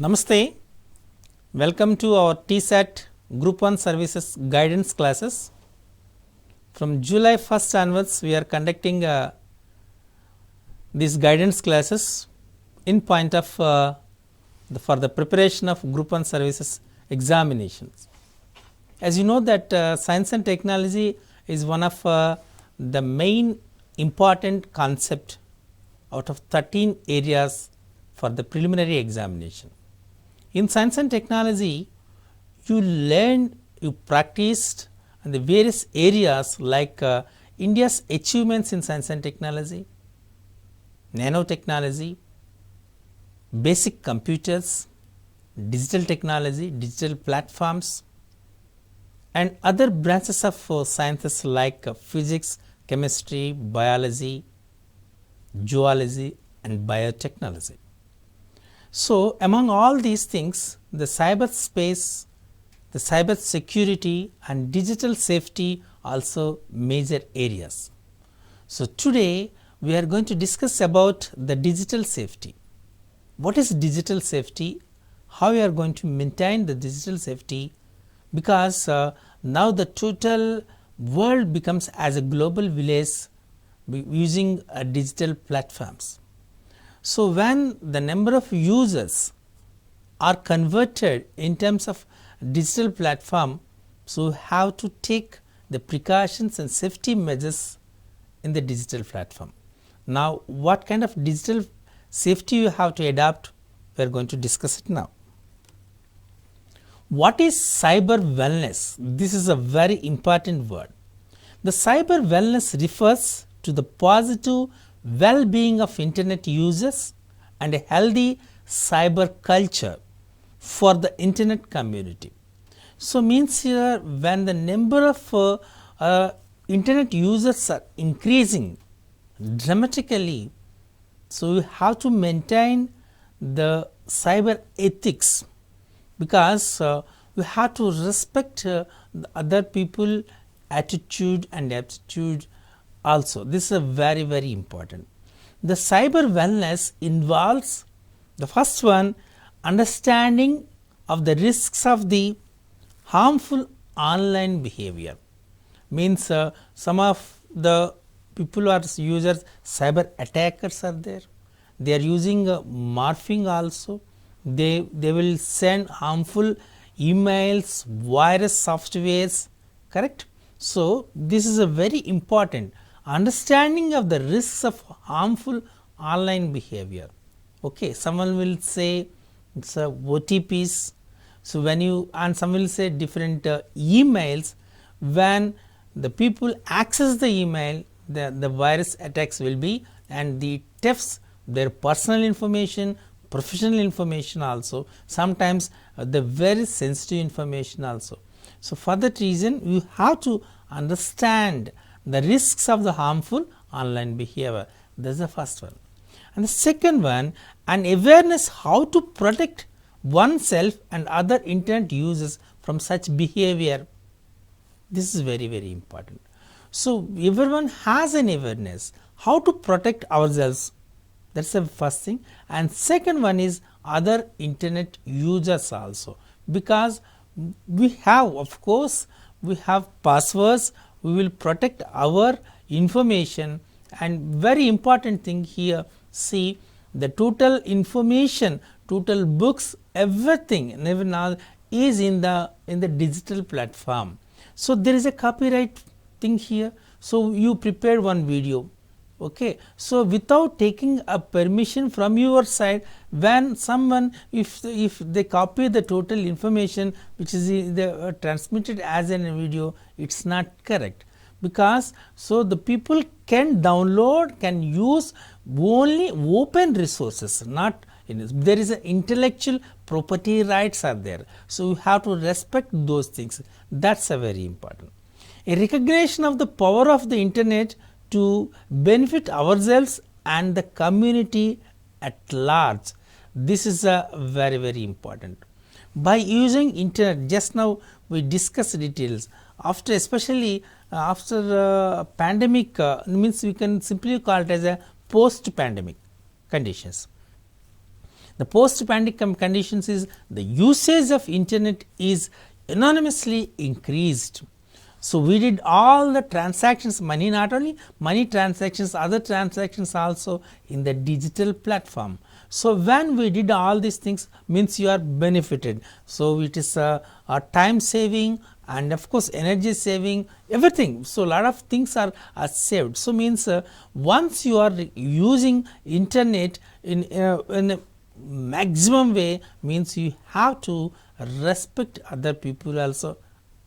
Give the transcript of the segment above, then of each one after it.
Namaste, welcome to our TSAT Group 1 Services Guidance classes. From July 1st onwards, we are conducting these guidance classes in point of for the preparation of Group 1 Services examinations. As you know that science and technology is one of the main important concept out of 13 areas for the preliminary examination. In science and technology, you learned, you practiced in the various areas like India's achievements in science and technology, nanotechnology, basic computers, digital technology, digital platforms, and other branches of sciences like physics, chemistry, biology, zoology, and biotechnology. So, among all these things, the cyberspace, the cyber security and digital safety also major areas. So, today we are going to discuss about the digital safety. What is digital safety? How we are going to maintain the digital safety? Because now the total world becomes as a global village using digital platforms. So, when the number of users are converted in terms of digital platform, so have to take the precautions and safety measures in the digital platform. Now, what kind of digital safety you have to adopt, we are going to discuss it now. What is cyber wellness? This is a very important word. The cyber wellness refers to the positive well-being of internet users and a healthy cyber culture for the internet community. So, means here when the number of internet users are increasing dramatically, so you have to maintain the cyber ethics, because we have to respect the other people attitude and aptitude also. This is very important. The cyber wellness involves the first one, understanding of the risks of the harmful online behavior. Means some of the people are users, cyber attackers are there. They are using morphing also. They will send harmful emails, virus softwares, correct. So, this is a very important understanding of the risks of harmful online behavior. Okay, someone will say it's OTPs. So, when you and some will say different emails, when the people access the email, the virus attacks will be, and the thefts their personal information, professional information also, sometimes the very sensitive information also. So, for that reason you have to understand the risks of the harmful online behavior. That is the first one. And the second one, an awareness how to protect oneself and other internet users from such behavior. This is very important. So, everyone has an awareness how to protect ourselves. That is the first thing. And second one is other internet users also, because we have, of course, we have passwords, we will protect our information, and very important thing here, see the total information, total books, everything now is in the digital platform. So, there is a copyright thing here. So, you prepared one video. Okay. So, without taking a permission from your side, when someone if they copy the total information which is transmitted as a video, it is not correct, because so the people can download, can use only open resources, not there is a intellectual property rights are there. So, you have to respect those things. That is a very important. A recognition of the power of the internet to benefit ourselves and the community at large. This is a very important. By using internet, just now we discussed details, after especially after pandemic, means we can simply call it as a post pandemic conditions. The post-pandemic conditions is the usage of internet is enormously increased. So we did all the transactions, money, not only money transactions, other transactions also in the digital platform. So when we did all these things, means you are benefited. So it is a time saving and of course energy saving, everything. So a lot of things are saved. So means once you are using internet in a maximum way, means you have to respect other people also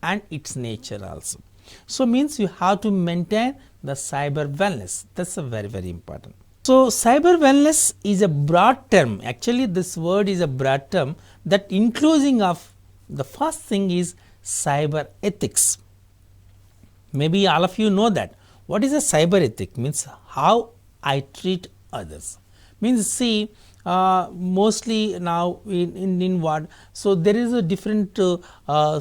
and its nature also. So means you have to maintain the cyber wellness. That's a very, very important. So cyber wellness is a broad term. Actually this word is a broad term that including of the first thing is cyber ethics. Maybe all of you know that. What is a cyber ethic? Means how I treat others. Means see, mostly now in what, so there is a different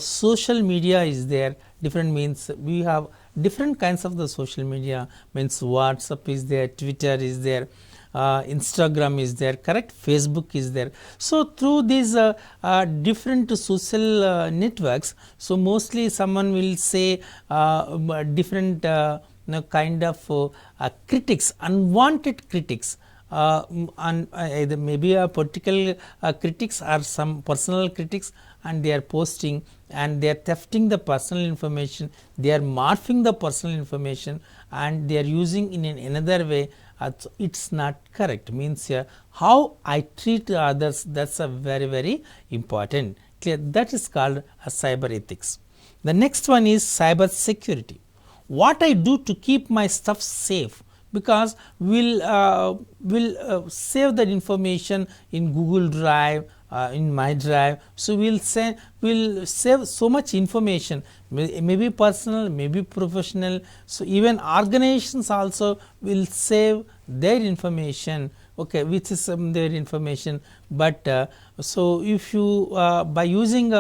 social media is there, different means we have different kinds of the social media, means WhatsApp is there, Twitter is there, Instagram is there, correct, Facebook is there. So through these different social networks, so mostly someone will say different kind of critics, unwanted critics, and either maybe a political critics or some personal critics, and they are posting and they are thefting the personal information, they are morphing the personal information and they are using in another way. It's not correct. Means how I treat others, that's a very, very important. Clear? That is called a cyber ethics. The next one is cyber security. What I do to keep my stuff safe, because we'll save that information in Google Drive, in my drive. So we'll save so much information, maybe personal, maybe professional. So even organizations also will save their information, okay, which is their information. But so if you by using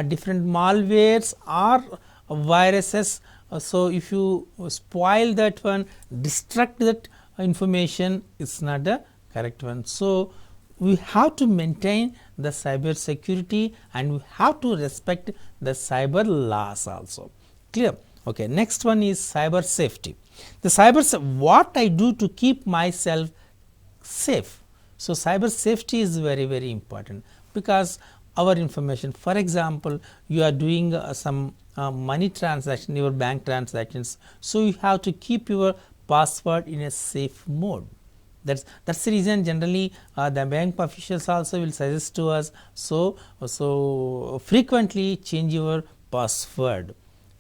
different malwares or viruses, so if you spoil that one, destruct that information, it's not a correct one. So we have to maintain the cyber security and we have to respect the cyber laws also. Clear? Okay. Next one is cyber safety. The what I do to keep myself safe. So cyber safety is very, very important, because our information, for example, you are doing some money transaction, your bank transactions, so you have to keep your password in a safe mode. That's the reason generally the bank officials also will suggest to us, so frequently change your password,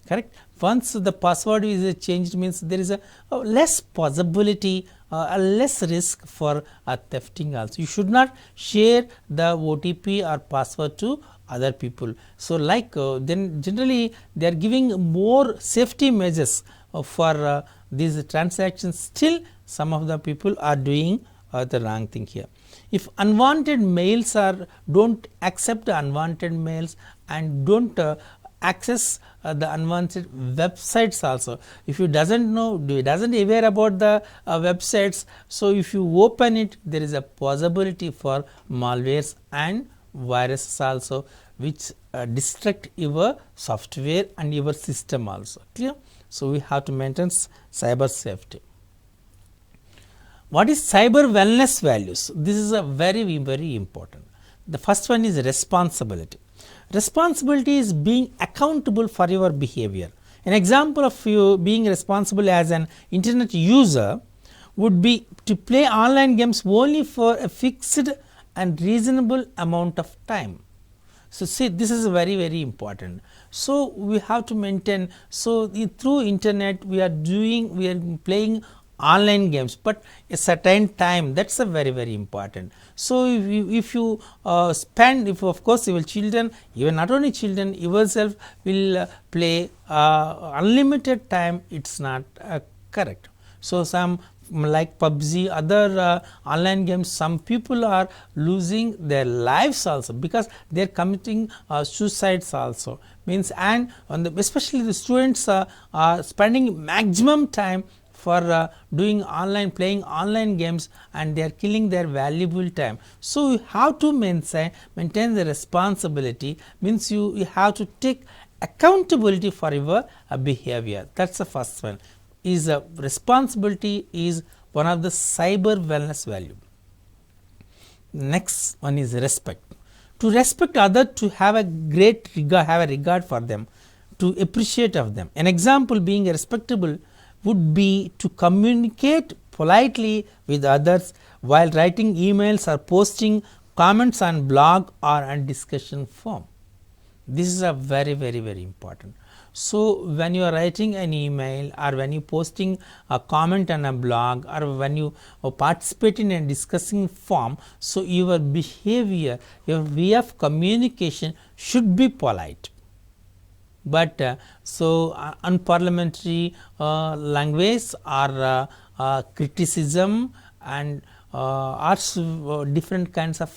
correct. Once the password is changed, means there is a less possibility, a less risk for thefting also. You should not share the OTP or password to other people. So like then generally they are giving more safety measures for these transactions. Still some of the people are doing the wrong thing here. If unwanted mails are, don't accept the unwanted mails and don't access the unwanted websites also. If you doesn't know, doesn't aware about the websites, so if you open it, there is a possibility for malwares and viruses also, which destruct your software and your system also. Clear? So we have to maintain cyber safety. What is cyber wellness values? This is a very, very important. The first one is responsibility. Responsibility is being accountable for your behavior. An example of you being responsible as an internet user would be to play online games only for a fixed and reasonable amount of time. So see, this is very, very important. So we have to maintain, so through internet we are playing online games, but a certain time, that's a very, very important. So if you spend, if of course your children, even not only children, yourself will play unlimited time, it's not correct. So some like PUBG, other online games, some people are losing their lives also because they are committing suicides also. Means, and on the, especially the students are spending maximum time for doing online, playing online games, and they are killing their valuable time. So you have to maintain the responsibility, means you have to take accountability for your behavior. That's the first one. Is responsibility is one of the cyber wellness value. Next one is respect. To respect others, to have a great regard, have a regard for them, to appreciate of them. An example being respectable would be to communicate politely with others while writing emails or posting comments on blog or on discussion forum. This is a very important. So when you are writing an email, or when you posting a comment on a blog, or when you participate in a discussing forum, so your behavior, your way of communication should be polite. But unparliamentary language or criticism and different kinds of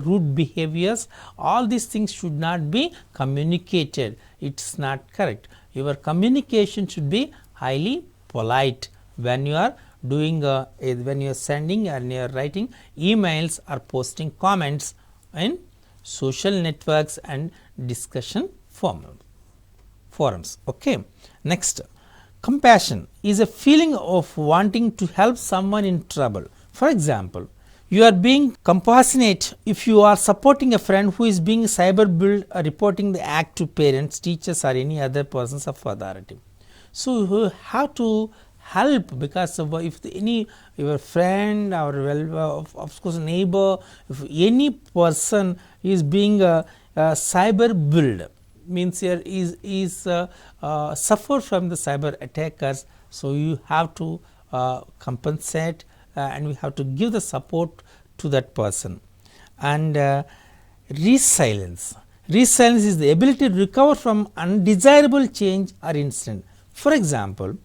rude behaviors, all these things should not be communicated. It's not correct. Your communication should be highly polite when you are doing when you are sending and you are writing emails or posting comments in social networks and discussion forums. Okay. Next, compassion is a feeling of wanting to help someone in trouble. For example, you are being compassionate if you are supporting a friend who is being cyberbullied or reporting the act to parents, teachers, or any other persons of authority. So you have to help, because if your friend or of course neighbor, if any person is being cyberbullied, means here is suffered from the cyber attackers, so you have to compensate and we have to give the support to that person. And resilience is the ability to recover from undesirable change or incident. For example,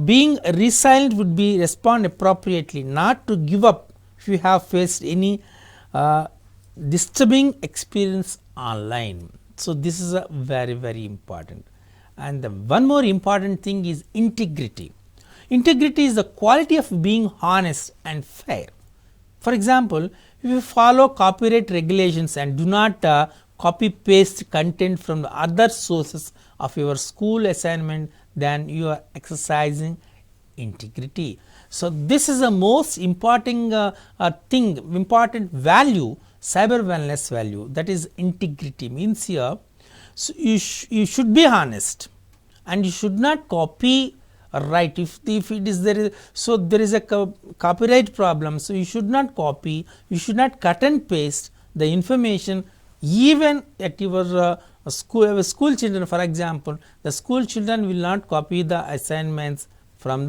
being resilient would be respond appropriately, not to give up if you have faced any disturbing experience online. So this is a very important. And the one more important thing is integrity. Integrity is the quality of being honest and fair. For example, if you follow copyright regulations and do not copy paste content from the other sources of your school assignment, then you are exercising integrity. So this is the most important important value, cyber wellness value, that is integrity. Means here, so you should be honest and you should not copy right. If it is there is a copyright problem, so you should not copy, you should not cut and paste the information even at your school children. For example, the school children will not copy the assignments from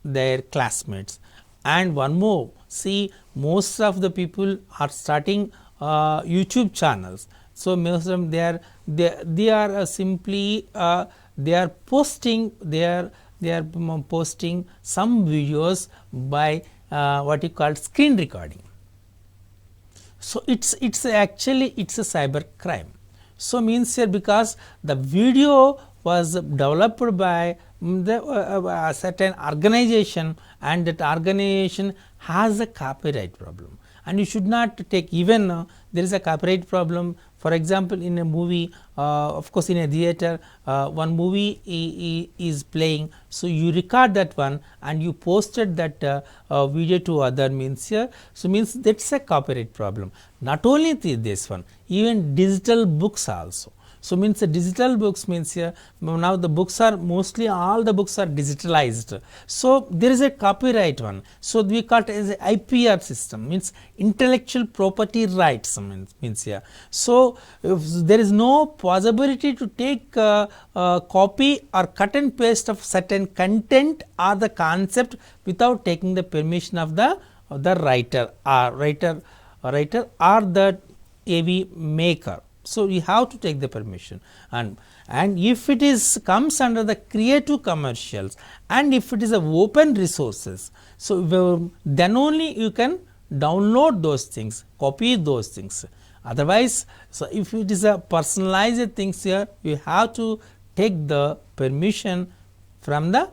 their classmates. And one more, see, most of the people are starting YouTube channels. So most of them they are simply they are posting some videos by what you call screen recording. So it's actually a cyber crime. So means here, because the video was developed by a certain organization, and that organization has a copyright problem, and you should not take, even there is a copyright problem. For example, in a movie, of course in a theater, one movie is playing, so you record that one and you posted that video to other, means here, so means that's a copyright problem. Not only this one, even digital books also. So means the digital books, means here now the books are mostly, all the books are digitalized. So there is a copyright one. So we call it as a IPR system, means intellectual property rights, means here. So if there is no possibility to take copy or cut and paste of certain content or the concept without taking the permission of the writer or the AV maker. So you have to take the permission, and if it is comes under the creative commercials, and if it is a open resources, so then only you can download those things, copy those things. Otherwise, so if it is a personalized things here, you have to take the permission from the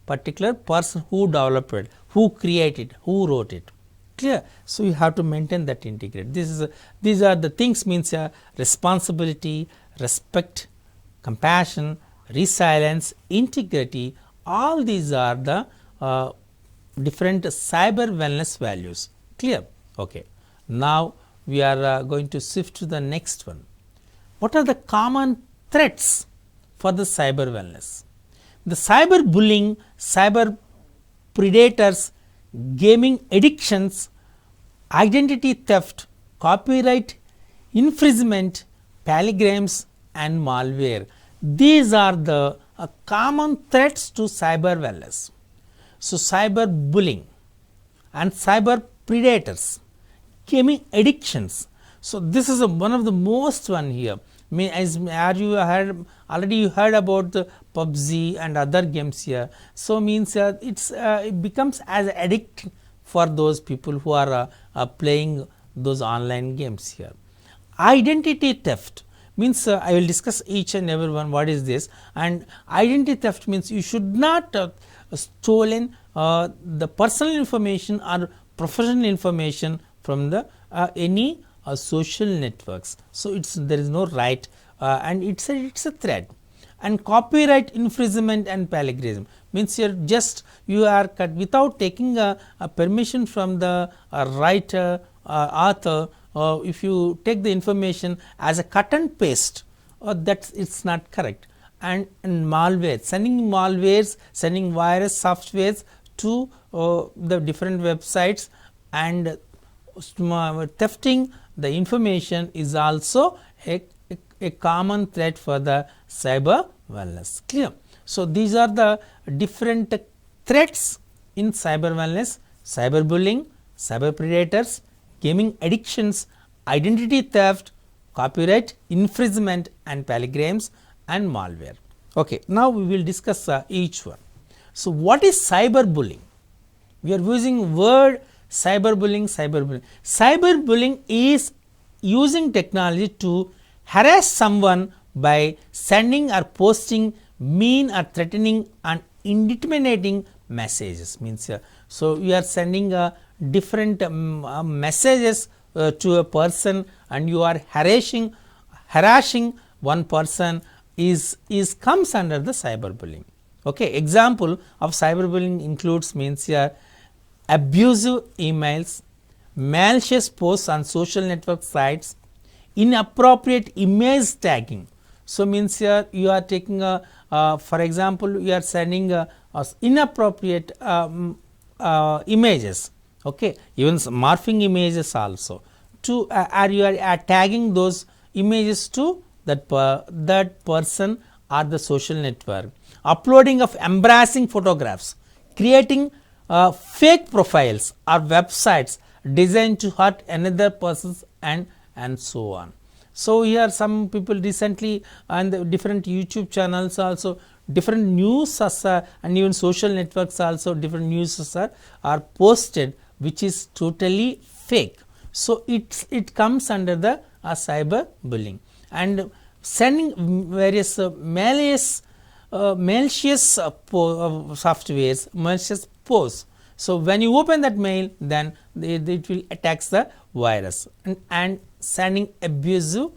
particular person who developed it, who created, who wrote it. Clear? So you have to maintain that integrity. These are the things, means responsibility, respect, compassion, resilience, integrity. All these are the different cyber wellness values. Clear? Okay. Now we are going to shift to the next one. What are the common threats for the cyber wellness? The cyber bullying, cyber predators, gaming addictions, identity theft, copyright infringement, palindromes and malware. These are the common threats to cyber wellness. So cyber bullying and cyber predators, gaming addictions. So this is one of the most one here. As you heard already, you heard about the PUBG and other games here. So means it becomes as addict for those people who are playing those online games here. Identity theft means I will discuss each and every one what is this. And identity theft means you should not stolen the personal information or professional information from the any social networks. So there is no right and it's a threat. And copyright infringement and plagiarism means you are cut without taking a permission from the writer author. If you take the information as a cut and paste, that it's not correct. And malware, sending malwares, sending virus softwares to the different websites and thefting the information is also a common threat for the cyber wellness. Clear? So these are the different threats in cyber wellness: cyber bullying, cyber predators, gaming addictions, identity theft, copyright infringement and palindromes and malware. Okay, now we will discuss each one. So what is cyber bullying? We are using word cyberbullying. Cyberbullying is using technology to harass someone by sending or posting mean or threatening and intimidating messages. Means so you are sending different messages to a person and you are harassing one person is comes under the cyberbullying. Okay, example of cyberbullying includes means abusive emails, malicious posts on social network sites, inappropriate image tagging. So means you are taking for example, you are sending inappropriate images. Okay, even morphing images also to or you are tagging those images to that person or the social network. Uploading of embarrassing photographs, creating fake profiles or websites designed to hurt another persons and so on. So here some people recently on the different YouTube channels also different news and even social networks also different news are posted which is totally fake. So it comes under the cyber bullying and sending various malicious softwares, malicious posts. So when you open that mail, then it will attack the virus and sending abusive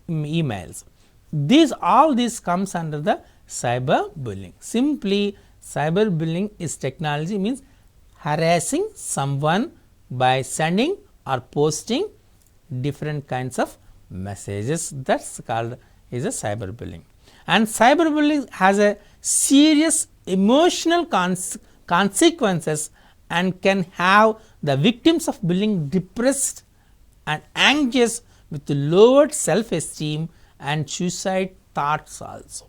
emails. All these comes under the cyber bullying. Simply cyber bullying is technology means harassing someone by sending or posting different kinds of messages. That's called is a cyber bullying. And cyber bullying has a serious emotional consequences and can have the victims of bullying depressed and anxious with lowered self-esteem and suicide thoughts also.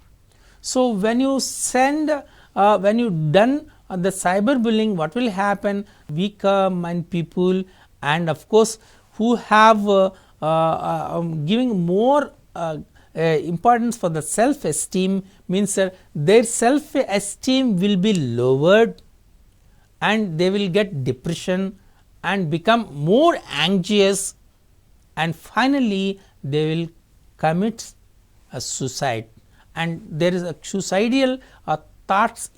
So when you send when you done the cyber bullying, what will happen? Weaker mind people and of course who have giving more importance for the self-esteem means their self-esteem will be lowered and they will get depression and become more anxious and finally they will commit a suicide and there is a suicidal thoughts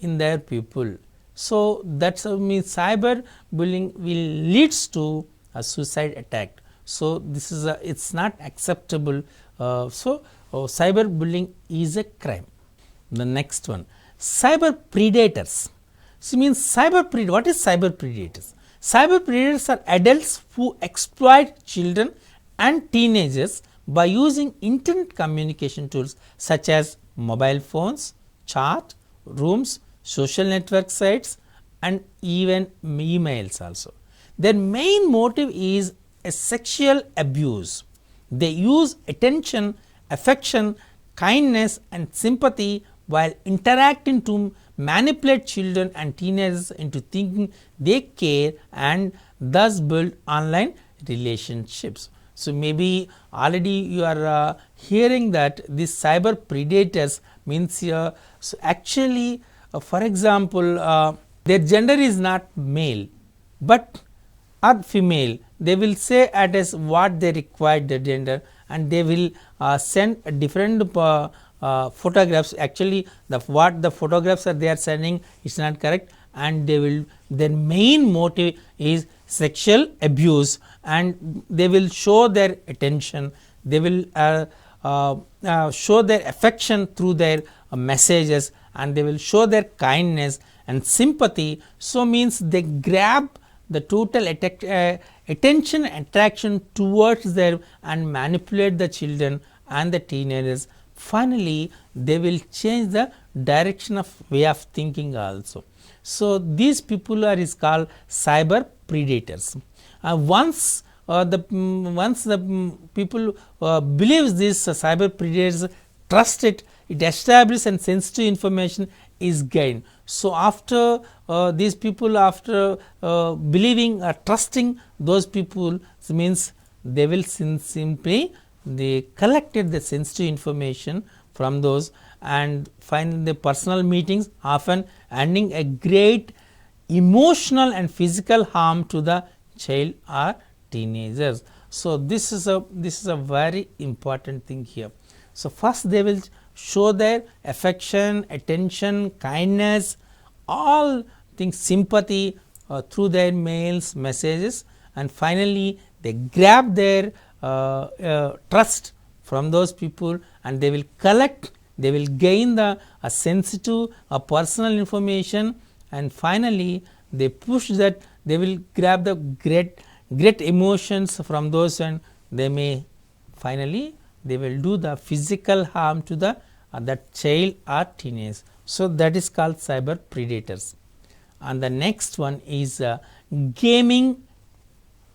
in their pupil. So that's means cyber bullying will leads to a suicide attack. So this is it's not acceptable. Cyber bullying is a crime. The next one, cyber predators. So means what is cyber predators? Cyber predators are adults who exploit children and teenagers by using internet communication tools such as mobile phones, chat rooms, social network sites, and even emails also. Their main motive is a sexual abuse. They use attention, affection, kindness, and sympathy while interacting to manipulate children and teenagers into thinking they care and thus build online relationships. So maybe already you are hearing that these cyber predators means so actually for example their gender is not male but or female. They will say it as what they require the gender, and they will send different photographs. Actually what the photographs are they are sending is not correct, and they will their main motive is sexual abuse, and they will show their attention, they will show their affection through their messages, and they will show their kindness and sympathy. So means they grab the total attention attraction towards them and manipulate the children and the teenagers. Finally they will change the direction of way of thinking also. So these people are is called cyber predators. Once the people believes this cyber predators, trust it, it establishes and sensitive information is gained. So after these people after believing or trusting those people, means they will simply they collected the sensitive information from those and find the personal meetings, often ending a great emotional and physical harm to the child or teenagers. So this is a very important thing here. So first they will show their affection, attention, kindness, all things, sympathy through their mails, messages, and finally they grab their trust from those people, and they will collect, they will gain the sensitive personal information, and finally they push that, they will grab the great emotions from those, and they may finally they will do the physical harm to the that child or teenage. So that is called cyber predators. And the next one is gaming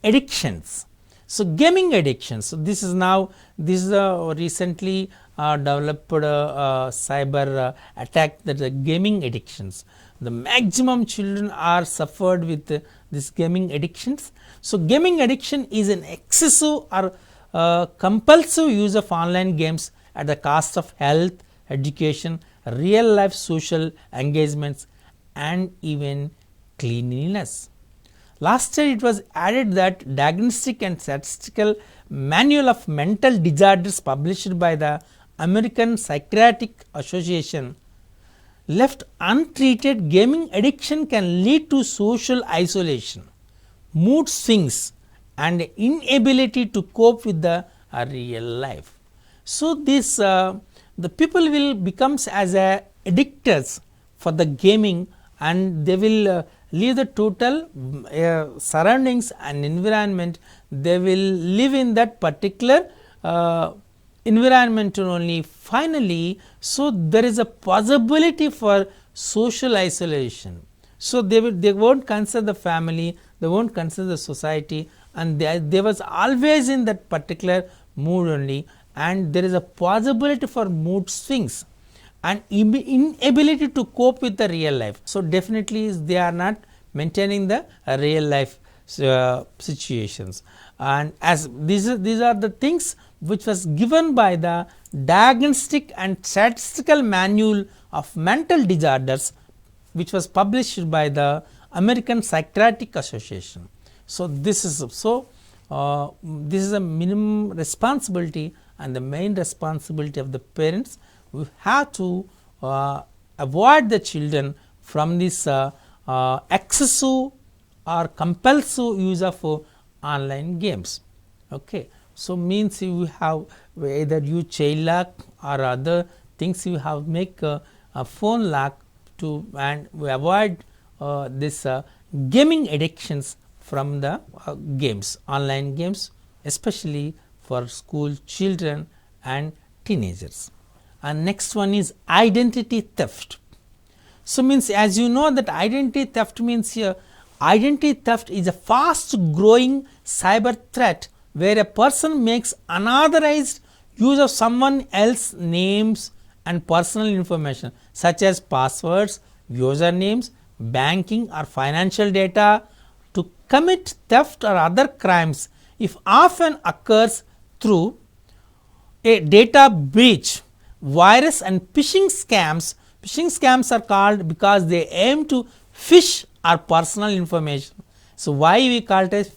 addictions. So gaming addictions, so this is a recently developed cyber attack, that the gaming addictions. The maximum children are suffered with this gaming addictions. So gaming addiction is an excessive or compulsive use of online games at the cost of health, education, real life social engagements, and even cleanliness. Last year it was added that Diagnostic and Statistical Manual of Mental Disorders published by the American Psychiatric Association left untreated, gaming addiction can lead to social isolation, mood swings, and inability to cope with the real life. So this the people will becomes as addictors for the gaming, and they will leave the total surroundings and environment. They will live in that particular environment only. Finally, so there is a possibility for social isolation. So they won't consider the family, they won't consider the society, and they was always in that particular mood only, and there is a possibility for mood swings and inability to cope with the real life. So definitely they are not maintaining the real life situations, and as these are the things which was given by the Diagnostic and Statistical Manual of Mental Disorders, which was published by the American Psychiatric Association. So this is this is a minimum responsibility and the main responsibility of the parents. We have to avoid the children from this excessive or compulsive use of online games. Okay. So means you have either use child lock or other things, you have make a phone lock to and we avoid this gaming addictions from the games, online games, especially for school children and teenagers. And next one is identity theft. So means, as you know that identity theft means here, identity theft is a fast growing cyber threat where a person makes unauthorized use of someone else's names and personal information such as passwords, usernames, banking or financial data to commit theft or other crimes. If often occurs through a data breach, virus and phishing scams. Phishing scams are called because they aim to phish our personal information. So why we call it as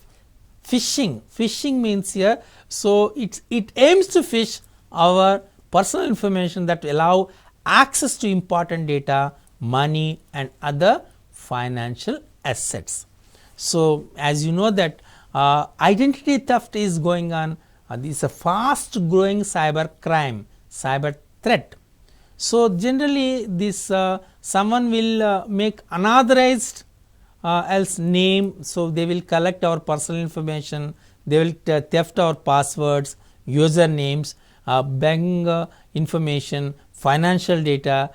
phishing? Phishing means here, so it aims to phish our personal information that allow access to important data, money and other financial assets. So as you know that identity theft is going on, this is a fast growing cyber crime, cyber threat. So generally this someone will make unauthorized else name, so they will collect our personal information, they will theft our passwords, usernames, bank information, financial data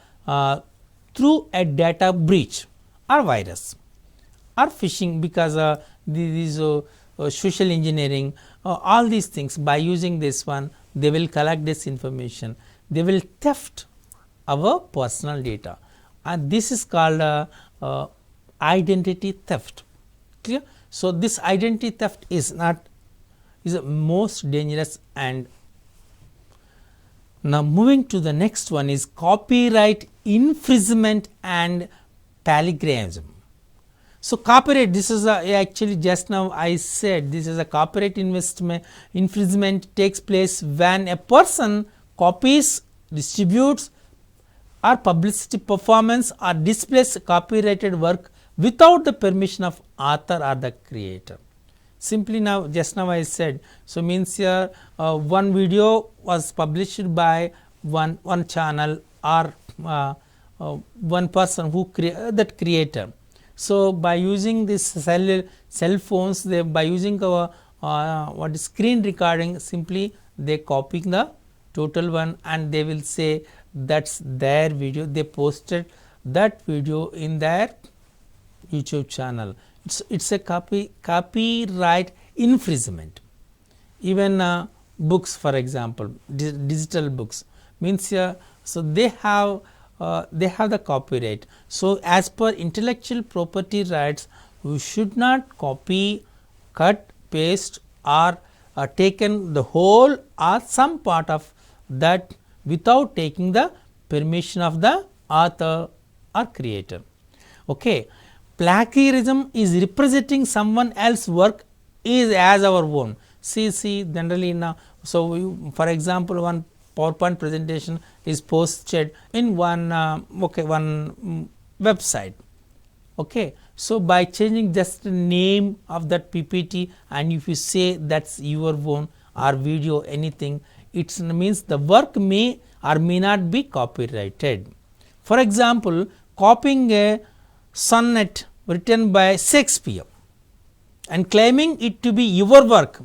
through a data breach or virus or phishing, because these social engineering, all these things. By using this one, they will collect this information, they will theft our personal data, and this is called identity theft. Clear? So this identity theft is the most dangerous. And now moving to the next one is copyright infringement and plagiarism. So copyright, this is actually just now I said this is a copyright infringement takes place when a person copies, distributes or publicity performance or displays copyrighted work without the permission of author or the creator. Simply now, just now I said, so means here one video was published by one channel or one person who that creator. So by using this cell phones, they by using our screen recording, simply they copying the total one and they will say that's their video, they posted that video in their YouTube channel. It's a copyright infringement. Even books, for example, digital books means here, so they have the copyright. So as per intellectual property rights, we should not copy, cut, paste or taken the whole or some part of that without taking the permission of the author or creator. Okay. Plagiarism is representing someone else's work is as our own. See generally now, so for example, one PowerPoint presentation is posted in one website. Okay. So by changing just the name of that PPT, and if you say that's your own or video, anything, it means the work may or may not be copyrighted. For example, copying a sonnet written by Shakespeare and claiming it to be your work,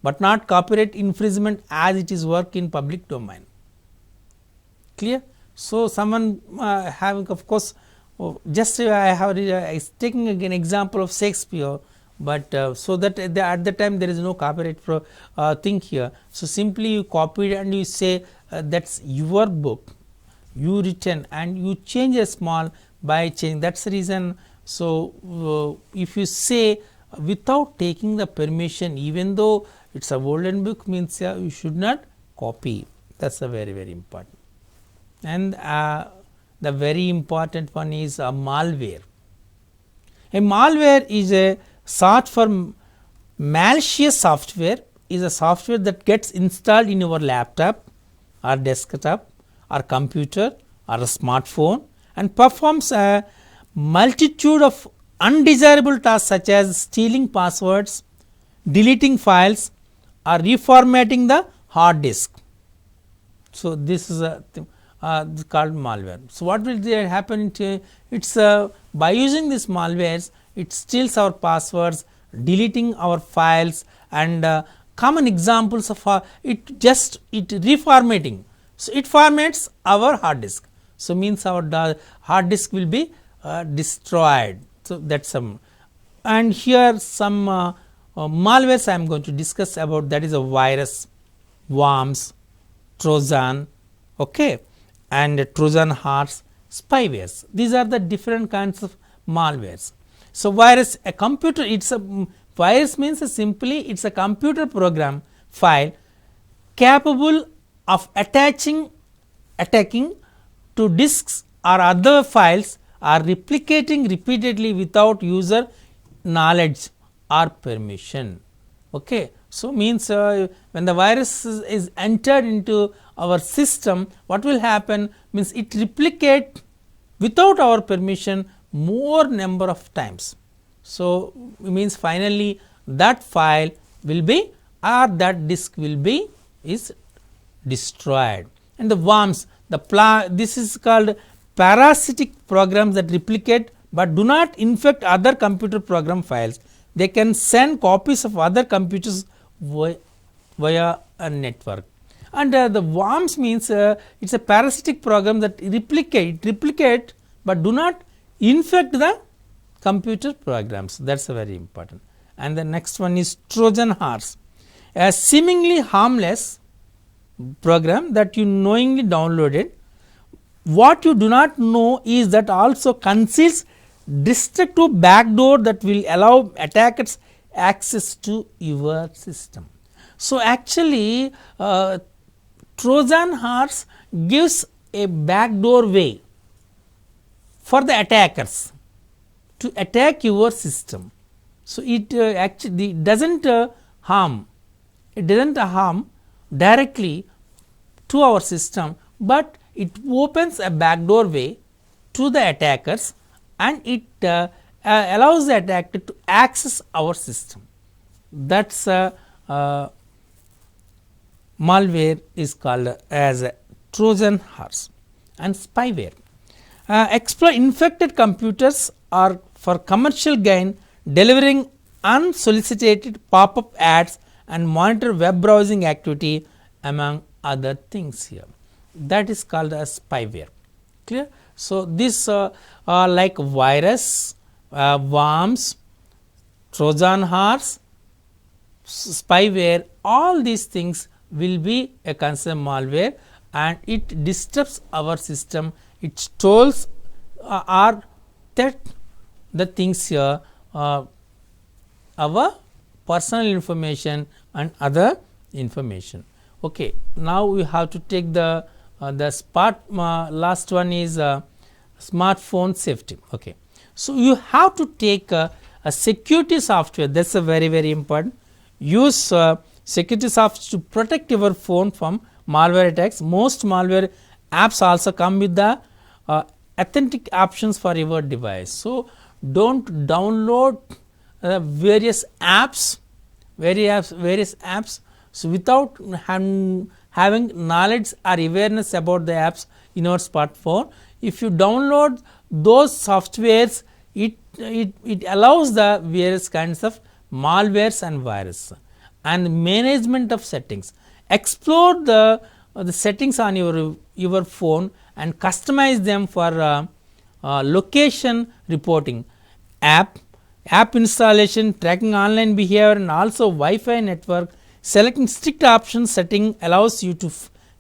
but not copyright infringement as it is work in public domain. Clear? So someone having, of course, just I have taking an example of Shakespeare, but so that at the time there is no copyright thing here. So simply you copy it and you say that's your book, you written, and you change a small by change. That's the reason. So if you say without taking the permission, even though it's a golden book, means you should not copy. That's a very, very important. And the very important one is malware. A malware is a short for malicious software, is a software that gets installed in your laptop or desktop or computer or a smartphone and performs a multitude of undesirable tasks such as stealing passwords, deleting files, or reformatting the hard disk. So, this is a thing called malware. So, what will there happen? It's by using this malwares, it steals our passwords, deleting our files, and common examples of it reformatting. So, it formats our hard disk. So, means our hard disk will be destroyed. So, that is some, and here some malwares I am going to discuss about, that is a virus, worms, Trojan, okay, and Trojan horse, spywares. These are the different kinds of malwares. So, virus, a computer, it's a virus means simply it's a computer program file capable of attacking to disks or other files or replicating repeatedly without user knowledge or permission. Okay. So, means when the virus is entered into our system, what will happen means it replicate without our permission more number of times. So, means finally that file will be or that disk will be is destroyed. And the worms, this is called parasitic programs that replicate but do not infect other computer program files. They can send copies of other computers via a network. And the worms means it's a parasitic program that replicate but do not infect the computer programs. That's very important. And the next one is Trojan horse, a seemingly harmless program that you knowingly downloaded. What you do not know is that also conceals destructive backdoor that will allow attackers access to your system. So, actually Trojan horse gives a backdoor way for the attackers to attack your system. So, it actually does not harm, directly to our system, but it opens a backdoor way to the attackers and it allows the attacker to access our system. That is malware is called as a Trojan horse. And spyware, exploit infected computers or for commercial gain, delivering unsolicited pop-up ads and monitor web browsing activity among other things here. That is called as spyware. Clear? So, this like virus, worms, Trojan horse, spyware, all these things will be a considered malware and it disturbs our system, it stole or that the things here our personal information and other information. Okay. Now, we have to take the last one is smartphone safety. Okay. So, you have to take a security software, that is a very important. Use security software to protect your phone from malware attacks. Most malware apps also come with the authentic options for your device. So, do not download various apps, so without having knowledge or awareness about the apps in your smartphone. If you download those softwares, it allows the various kinds of malwares and viruses. And management of settings, explore the settings on your phone and customize them for location reporting, app installation, tracking online behavior, and also Wi-Fi network. Selecting strict options setting allows you to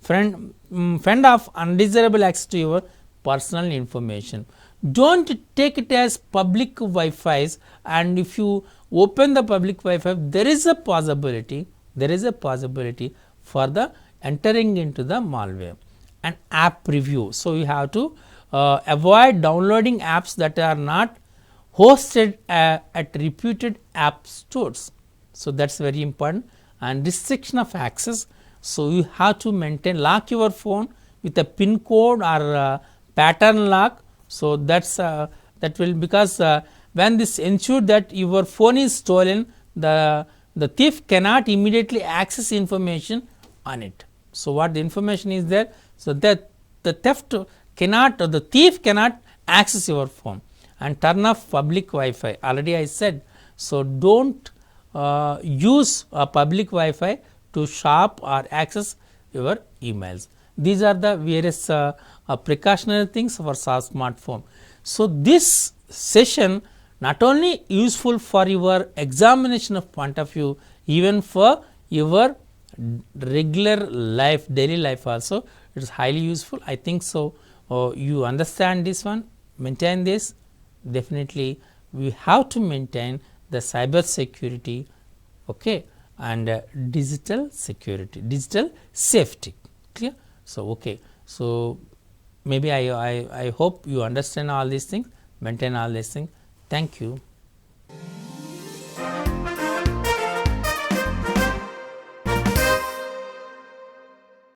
fend off undesirable access to your personal information. Do not take it as public Wi-Fi's, and if you open the public Wi-Fi, there is a possibility for the entering into the malware. And app review. So, you have to avoid downloading apps that are not hosted at reputed app stores. So, that is very important. And restriction of access. So, you have to lock your phone with a pin code or pattern lock So that will, because when this ensure that your phone is stolen, the thief cannot immediately access information on it. So what the information is there, so that the theft cannot, or the thief cannot access your phone. And turn off public Wi-Fi, already I said. So don't use a public Wi-Fi to shop or access your emails. These are the various precautionary things for smartphone. So this session not only useful for your examination of point of view, even for your regular life, daily life also, it is highly useful. I think so. You understand this one, maintain this. Definitely we have to maintain the cyber security, okay, and digital security, digital safety, clear. So okay, so maybe I hope you understand all these things, maintain all these things. Thank you.